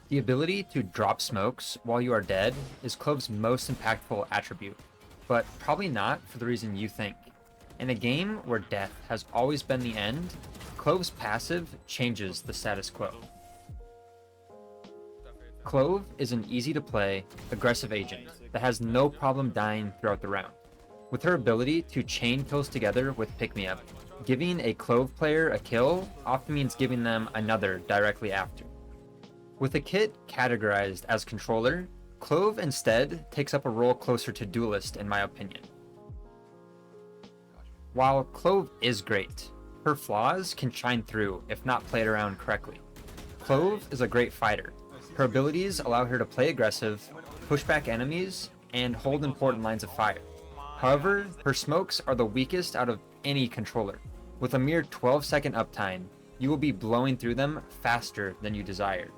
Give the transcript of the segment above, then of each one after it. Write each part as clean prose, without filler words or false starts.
The ability to drop smokes while you are dead is Clove's most impactful attribute, but probably not for the reason you think. In a game where death has always been the end, Clove's passive changes the status quo. Clove is an easy-to-play, aggressive agent that has no problem dying throughout the round. With her ability to chain kills together with pick-me-up, giving a Clove player a kill often means giving them another directly after. With a kit categorized as controller, Clove instead takes up a role closer to duelist in my opinion. While Clove is great, her flaws can shine through if not played around correctly. Clove is a great fighter. Her abilities allow her to play aggressive, push back enemies, and hold important lines of fire. However, her smokes are the weakest out of any controller. With a mere 12-second uptime, you will be blowing through them faster than you desire.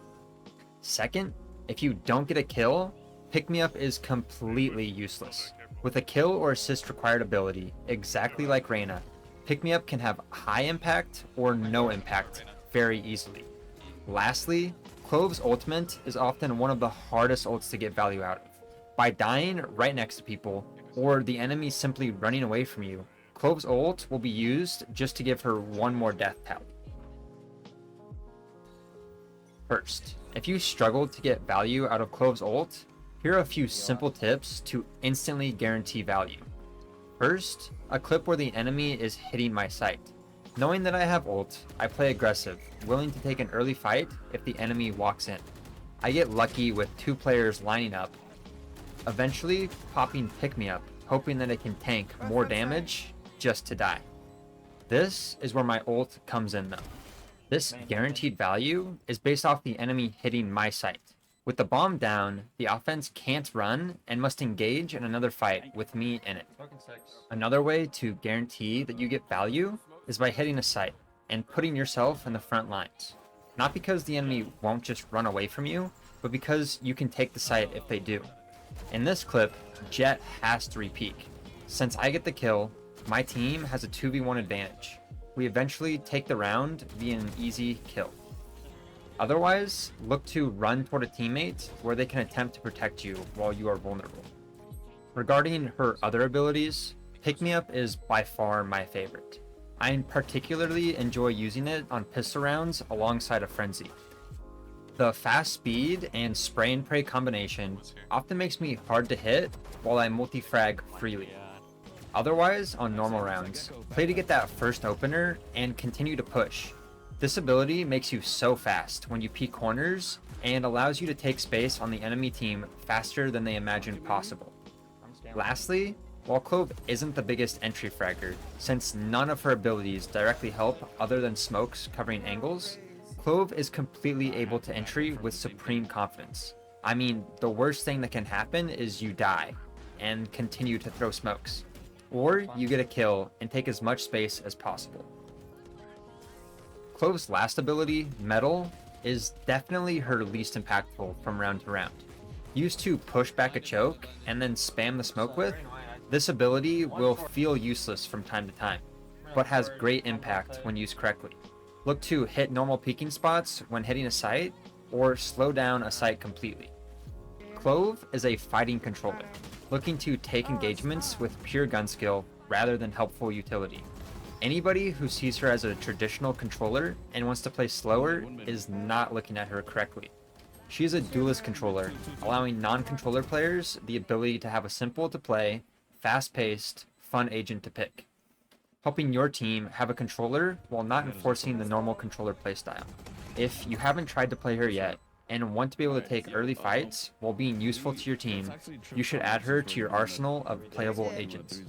Second, if you don't get a kill, pick-me-up is completely useless. With a kill or assist required ability, exactly like Reyna, pick-me-up can have high impact or no impact very easily. Lastly, Clove's ultimate is often one of the hardest ults to get value out of. By dying right next to people, or the enemy simply running away from you, Clove's ult will be used just to give her one more death tally. First, if you struggle to get value out of Clove's ult, here are a few simple tips to instantly guarantee value. First, a clip where the enemy is hitting my sight. Knowing that I have ult, I play aggressive, willing to take an early fight if the enemy walks in. I get lucky with two players lining up, eventually popping pick-me-up, hoping that it can tank more damage just to die. This is where my ult comes in though. This guaranteed value is based off the enemy hitting my sight. With the bomb down, the offense can't run and must engage in another fight with me in it. Another way to guarantee that you get value is by hitting a site and putting yourself in the front lines. Not because the enemy won't just run away from you, but because you can take the site if they do. In this clip, Jett has to re-peek. Since I get the kill, my team has a 2v1 advantage. We eventually take the round via an easy kill. Otherwise, look to run toward a teammate where they can attempt to protect you while you are vulnerable. Regarding her other abilities, pick-me-up is by far my favorite. I particularly enjoy using it on pistol rounds alongside a frenzy. The fast speed and spray and pray combination often makes me hard to hit while I multi-frag freely. Otherwise, on normal rounds, play to get that first opener and continue to push. This ability makes you so fast when you peek corners and allows you to take space on the enemy team faster than they imagined possible. Lastly, while Clove isn't the biggest entry fragger, since none of her abilities directly help other than smokes covering angles, Clove is completely able to entry with supreme confidence. I mean, the worst thing that can happen is you die and continue to throw smokes, or you get a kill and take as much space as possible. Clove's last ability, Metal, is definitely her least impactful from round to round. Used to push back a choke and then spam the smoke with, this ability will feel useless from time to time, but has great impact when used correctly. Look to hit normal peeking spots when hitting a site, or slow down a site completely. Clove is a fighting controller, looking to take engagements with pure gun skill rather than helpful utility. Anybody who sees her as a traditional controller and wants to play slower is not looking at her correctly. She is a duelist controller, allowing non-controller players the ability to have a simple to play, fast-paced, fun agent to pick, helping your team have a controller while not enforcing the normal controller playstyle. If you haven't tried to play her yet and want to be able to take early fights while being useful to your team, you should add her to your arsenal of playable agents.